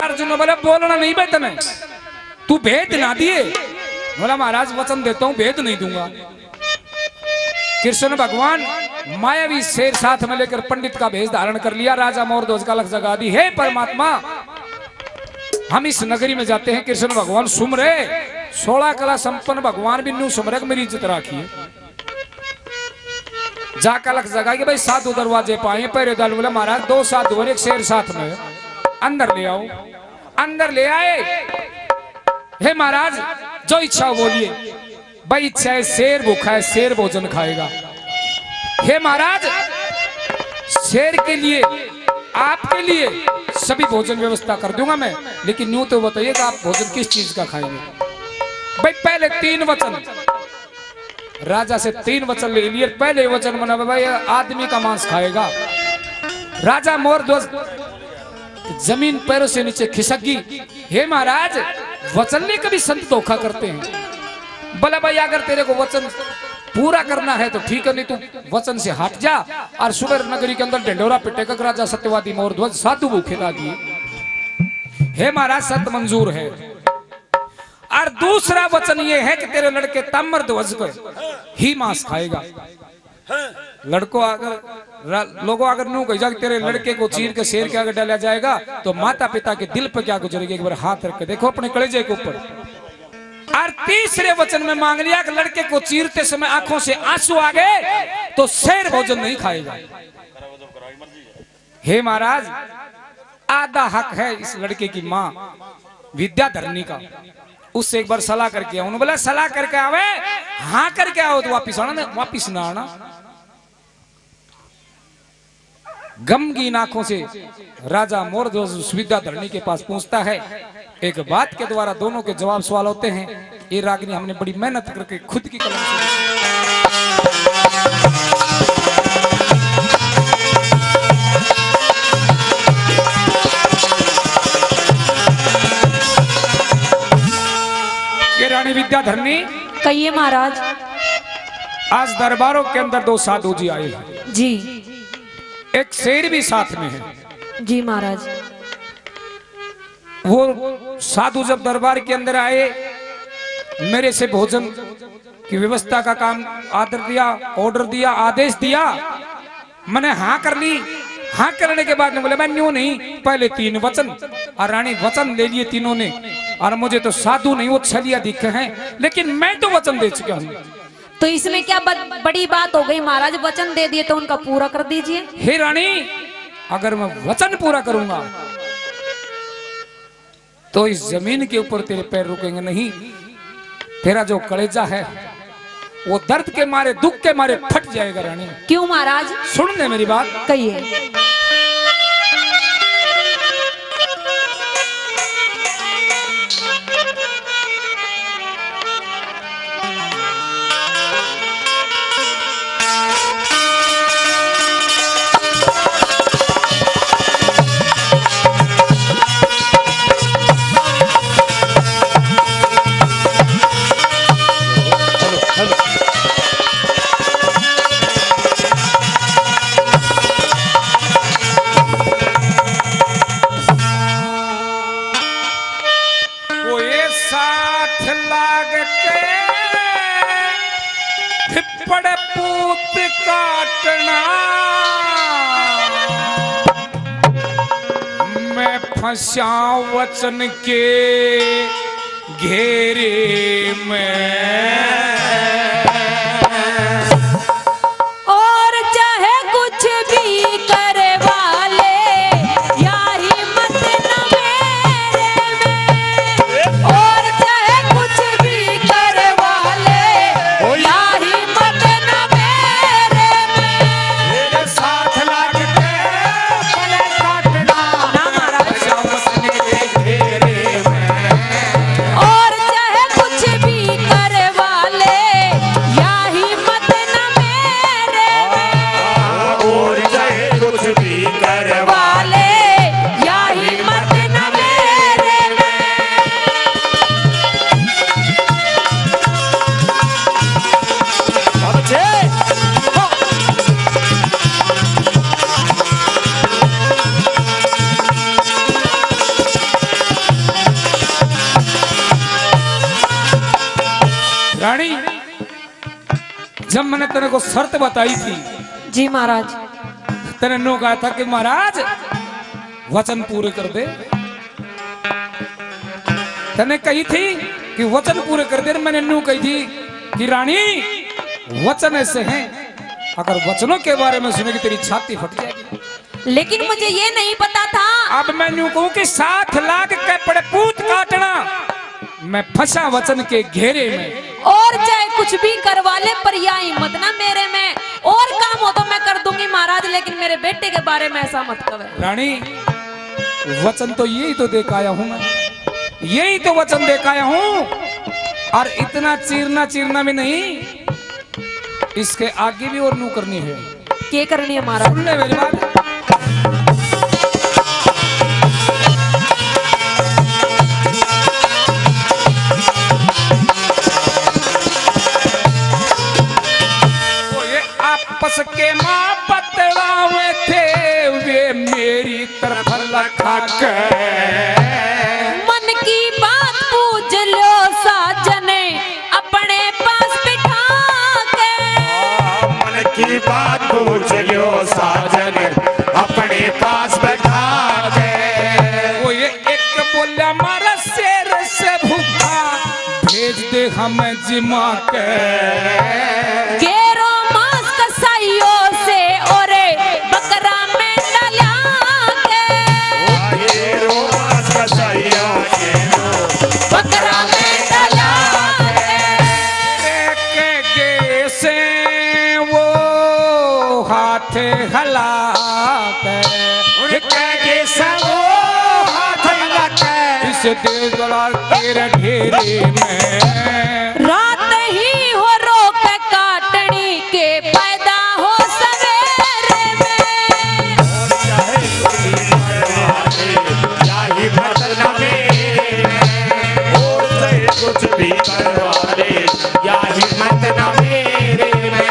अर्जुन बोले बोलना नहीं बे तने, तू भेद ना दिए। बोला महाराज वचन देता हूं भेद नहीं दूंगा। कृष्ण भगवान मायावी शेर साथ में लेकर पंडित का भेष धारण कर लिया, राजा मोरध्वज का लख जगा दी। हे परमात्मा हम इस नगरी में जाते हैं, कृष्ण भगवान सुमरे 16 कला संपन्न भगवान भी नू सुमरे मेरी इज्जत राखिए। जाकर लख जगा के भाई साधु दरवाजे पाए पहरेदार बोला महाराज 2 साधु और 1 शेर साथ में अंदर ले आओ। अंदर ले आए। हे महाराज जो इच्छा हो बोलिए। भाई इच्छा है शेर भूखा है, शेर भोजन खाएगा। हे महाराज शेर के लिए आपके लिए सभी भोजन व्यवस्था कर दूंगा मैं, लेकिन यूं तो बताइएगा आप भोजन किस चीज का खाएंगे। भाई पहले 3 वचन राजा से 3 वचन ले लिए। पहले वचन बना भाई आदमी का मांस खाएगा। राजा मोरध्वज जमीन पैरों से नीचे खिसक गई। हे महाराज वचन में कभी संत धोखा करते हैं। बोला भाई अगर तेरे को वचन पूरा करना है तो ठीक है, नहीं तू वचन से हट जा। और सुबह नगरी के अंदर ढंडोरा पिटेगा राजा सत्यवादी मोरध्वज साधु भूखे ला दिए। हे महाराज सत्य मंजूर है। और दूसरा वचन ये है कि तेरे लड़के ताम्रध्वज को ही मांस खाएगा। लड़कों अगर लोगों अगर नो कह जा तेरे लड़के को चीर के शेर के आगे डाला जाएगा तो माता पिता के दिल पर क्या गुजरेगी, एक बार हाथ रख के देखो अपने कलेजे के ऊपर। और तीसरे वचन में मांग लिया कि लड़के को चीरते समय आंखों से आंसू आ गए तो शेर भोजन नहीं खाएगा। हे महाराज आधा हक है इस लड़के की माँ विद्याधरणी का, उससे एक बार सलाह करके आओ। उन्होंने बोला सलाह करके आवे, हाँ करके आओ तो वापिस आना, वापिस ना आना। गमगीन आंखों से राजा मोरध्वज विद्याधरणी के पास पहुंचता है। एक बात के द्वारा दोनों के जवाब सवाल होते हैं। ये रागनी हमने बड़ी मेहनत करके खुद की कलम से रानी विद्याधरणी कहिए महाराज। आज दरबारों के अंदर 2 साधु जी आए हैं जी। एक शेर भी साथ में है जी महाराज। वो साधु जब दरबार के अंदर आए मेरे से भोजन की व्यवस्था का काम आदर दिया, ऑर्डर दिया, आदेश दिया। मैंने हाँ कर ली। हाँ करने के बाद बोले मैं न्यू नहीं, पहले 3 वचन। और रानी वचन ले लिए तीनों ने। और मुझे तो साधु नहीं वो छलिया दिखे हैं, लेकिन मैं तो वचन दे चुका हूँ। तो इसमें क्या बड़ी बात हो गई महाराज, वचन दे दिए तो उनका पूरा कर दीजिए। हे रानी अगर मैं वचन पूरा करूंगा तो इस जमीन के ऊपर तेरे पैर रुकेंगे नहीं। तेरा जो कलेजा है वो दर्द के मारे दुख के मारे फट जाएगा रानी। क्यों महाराज? सुन ले मेरी बात। कहिए। मैं फंसा वचन के घेरे में। और चाहे कुछ भी करे वाले या हिम्मत न मेरे में। और चाहे कुछ भी करे वाले या हिम्मत न मेरे में। साथ लाग के पले काटना ना महाराज। वचन के घेरे में। और चाहे कुछ भी करे जब मैंने तेरे को शर्त बताई थी, जी महाराज। तेने नो कहा था कि महाराज वचन पूरे कर दे। तेने कही थी कि वचन पूरे कर दे। मैंने नो कही थी कि रानी वचन ऐसे हैं, अगर वचनों के बारे में सुनेगी तेरी छाती फट जाएगी। लेकिन मुझे ये नहीं पता था। अब मैं यूं कहूं कि 7 लाख के पड़े पूत काटना, मैं फंसा वचन के घेरे में। और चाहे कुछ भी करवा ले, पर या हिम्मत ना मेरे में। और काम हो तो मैं कर दूंगी महाराज, लेकिन मेरे बेटे के बारे में ऐसा मत कहो। रानी वचन तो यही तो देख आया हूं मैं, यही तो वचन देख आया हूं। और इतना चीरना चीरना भी नहीं, इसके आगे भी और नू करनी है। क्या करनी है महाराज? सुन ले मेरी बात। आपस के माँ बतलावे थे वे मेरी तरफ लखा के। मन की बात पूछ लो साजने अपने पास बिठा के। मन की बात पूछ लो साजन अपने पास बैठा के। वो ये एक बोला मारा शेर से भूखा भेज दे हमें जिमा के। से ओरे बकरा में डला के। बकरा में डला के से वो हाथ हला के इस देश तेरे ढेरे में। रात ही हो रोक काटनी के पैदा हो सवेरे में। कुछ भी करवा ले या हिम्मत न मेरे में।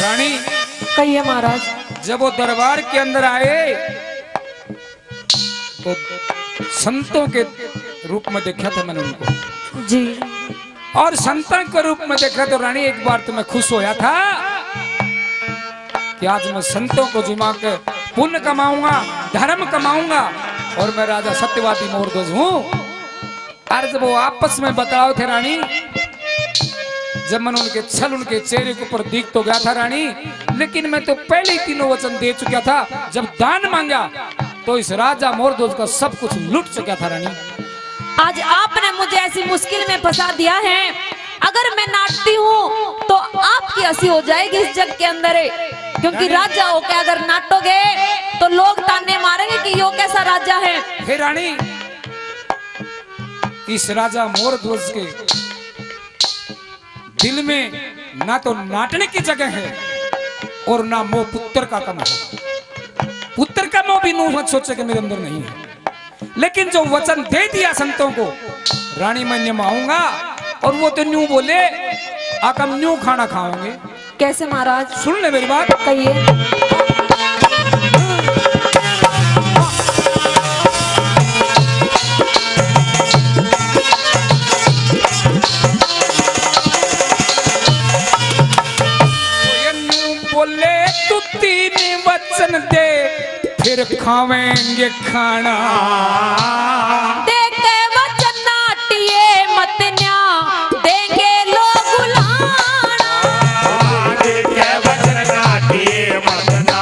रानी कहिए महाराज। जब वो दरबार के अंदर आए तो संतों के रूप में देखा था मैंने उनको जी। और संतों के रूप में देखा तो रानी एक बार तो मैं खुश होया था कि आज मैं संतों को जिमा के पुण्य कमाऊंगा, धर्म कमाऊंगा और मैं राजा सत्यवादी मोरध्वज हूं। और जब वो आपस में बतलाव थे रानी, जब मैंने उनके छल उनके चेहरे के ऊपर दिख तो गया था रानी, लेकिन मैं तो पहले ही तीनों वचन दे चुका था। जब दान मांगा तो इस राजा मोरध्वज का सब कुछ लूट चुका था रानी। आज आपने मुझे ऐसी मुश्किल में फंसा दिया है। अगर मैं नाचती हूँ तो आपकी हंसी हो जाएगी इस जग के अंदर, क्योंकि राजा होके अगर नाटोगे तो लोग ताने मारेंगे कि यो कैसा राजा है। हे रानी, इस राजा मोरध्वज के दिल में ना तो नाटने की जगह है और ना मोह पुत्र का कम है। पुत्र का मोह भी नू मत सोचे कि मेरे अंदर नहीं है। लेकिन जो वचन दे दिया संतों को रानी, मैं निभाऊंगा। और वो तो न्यू बोले आका न्यू खाना खाओगे। कैसे महाराज? सुन ले मेरी बात। कहिए। बोले तू 3 वचन दे फिर खावेंगे खाना। देखे वचन नाटिए मत न्या देंगे लोग बुलाना। देखे वचन नाटिए मत ना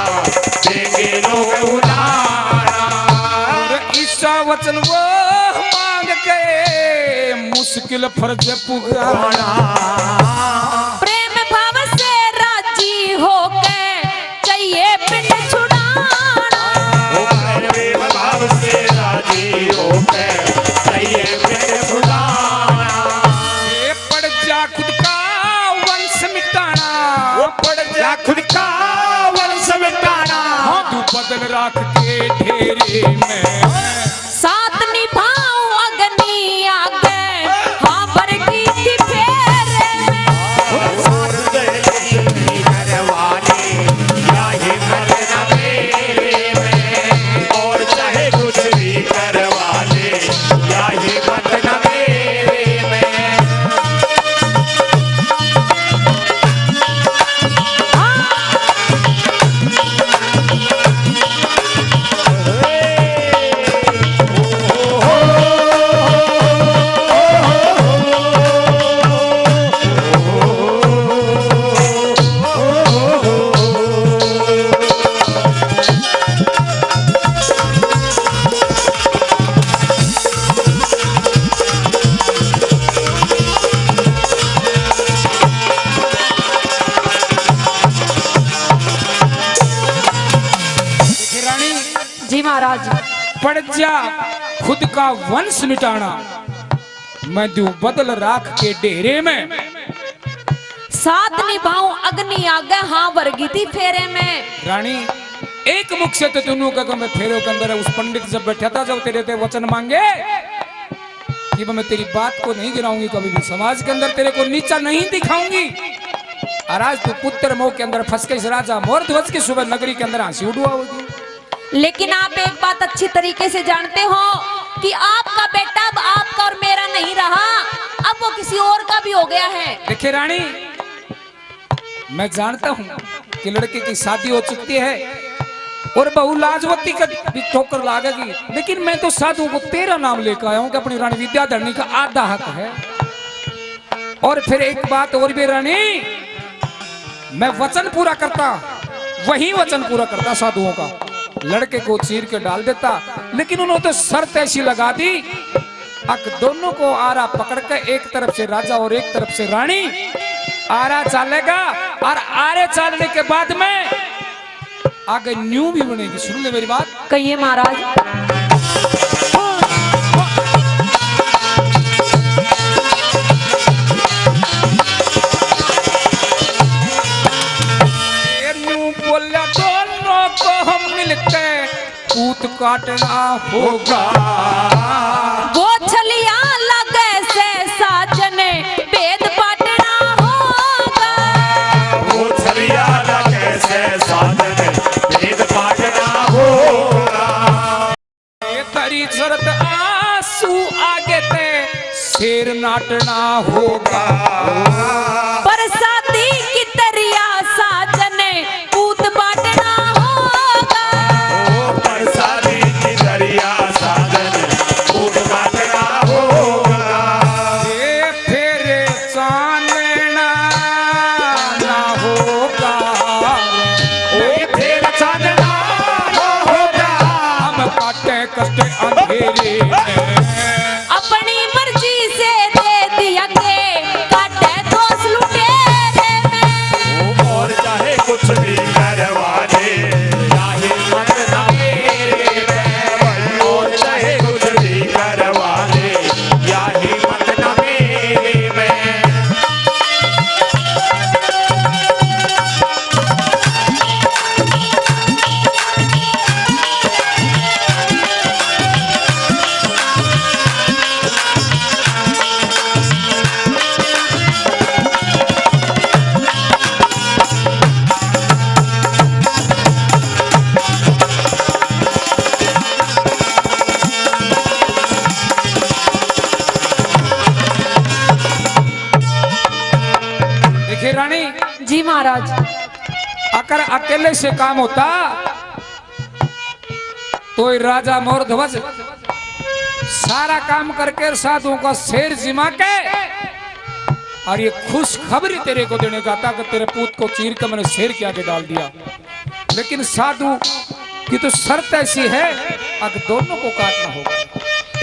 देंगे लोग बुलाना। और ईसा वचन वो मांग के मुश्किल फर्ज पुराना। प्रेम भाव से राजी होके चाहिए पिंड छुड़ाना। प्रेम भाव से राजी होके चाहिए पिंड छुड़ाना। ये पड़ जा खुद का वंश मिटाना। वो पड़ जा खुद का वंश मिटाना। तू बदल रख के ढेरे में। साथ निभाऊं अग्नि आगे हाँ भर की थी फेर पड़ जा खुद का वंश मिटाना, मैं दूं बदल राख के डेरे में। साथ निभाऊं अग्नि आगे हाँ वर्गी थी फेरे में। रानी एक मुख से तो दोनों का मैं फेरे के अंदर उस पंडित जब बैठा था, जब तेरे ते वचन मांगे कि मैं तेरी बात को नहीं गिराऊंगी, कभी भी समाज के अंदर तेरे को नीचा नहीं दिखाऊंगी। और आज तू पुत्र मोह के अंदर फंस के इस राजा मोरध्वज की सुबह नगरी के अंदर हंसी उड़वाओगी। लेकिन आप एक बात अच्छी तरीके से जानते हो कि आपका बेटा अब आपका और मेरा नहीं रहा, अब वो किसी और का भी हो गया है। देखिए रानी, मैं जानता हूँ कि लड़के की शादी हो चुकी है और बहु लाजवती का भी ठोकर लागेगी, लेकिन मैं तो साधु को तेरा नाम लेकर आया हूँ कि अपनी रानी विद्याधरणी का आधा हक है। और फिर एक बात और भी रानी, मैं वचन पूरा करता, वही वचन पूरा करता साधुओं का, लड़के को चीर के डाल देता, लेकिन उन्होंने तो शर्त ऐसी लगा दी, अक दोनों को आरा पकड़ के एक तरफ से राजा और एक तरफ से रानी आरा चालेगा, और आरे चालने के बाद में आगे न्यू भी बनेगी। सुन ले मेरी बात। कहिए महाराज। न्यू बोला दोनों को हम मिलके पूत काटना होगा। वो छलिया लगे से साजने वेद पाटना होगा। वो छलिया लगे से साजने वेद पाटना होगा। ये तेरी शरत आंसू आगे ते शेर नाटना होगा। बरसाती की तरिया साजने पूत बाटना होगा। बरसाती की दरिया साजने पूत बाटना होगा। ये फेरे चांदना ना होगा। ओ फिर चांदना होगा। हम काटे कटे अंधेरे में। अपनी मर्जी से दे दिया के काटे दोस्त लुटेरे में। और चाहे कुछ भी करवा दे, चाहे मन ना मेरे में। और चाहे कुछ भी करवा दे, या हिम्मत ना मेरे में। देखिए रानी, जी महाराज। अगर अकेले से काम होता तो ये राजा मोरध्वज सारा काम करके साधुओं का शेर जिमा के और ये खुश खबरी तेरे को देने का था कि तेरे पूत को चीर कर मैंने शेर के आगे डाल दिया। लेकिन साधु की तो शर्त ऐसी है, अब दोनों को काटना होगा।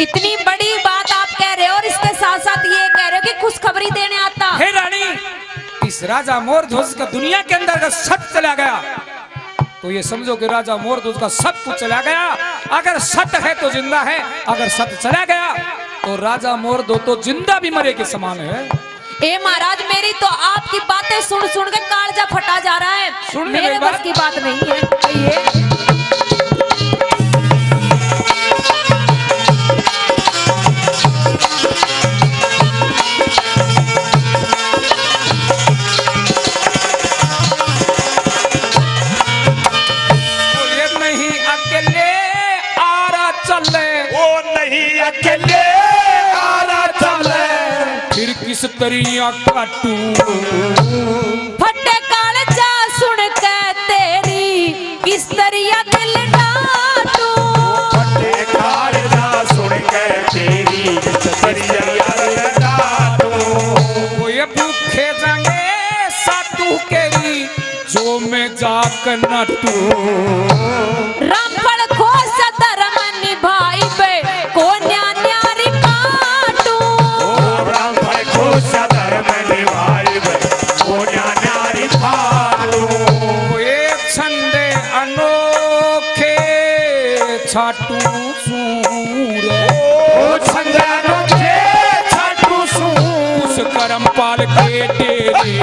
इतनी बड़ी बात आप कह रहे हो और इसके साथ साथ ये कह रहे हो कि खुशखबरी देने आता। हे रानी, इस राजा मोरध्वज का दुनिया के अंदर अगर सत चला गया तो ये समझो कि राजा मोरध्वज का सब कुछ चला गया। अगर सत है तो जिंदा है, अगर सत चला गया तो राजा मोरध्वज तो जिंदा भी मरे के समान है। ए महाराज, मेरी तो आपकी बातें सुन सुन के कालजा फटा जा रहा है। सुन ले मेरे मेरी बस बात। की बात नहीं है ये। ये नहीं अकेले आरा चले, वो नहीं अकेले आरा चले। फिर किस तरिया काटू। फटे कालजा सुन के तेरी किस तरिया दिल डाटू। फटे कालजा सुन के तेरी दरिया डाटू। वो ये भूखे जाएंगे सातू केरी जो मैं जाकर नटू। रामफल खोस धर्म निभाई बे को न्यारी काटू। राम भाई खुश धर्म निभाई वो न्यारी पालू। वो एक छंदे अनोखे छाटू। सूर ओ छंगनो जे छाटू सू उस करम पाल के डेरे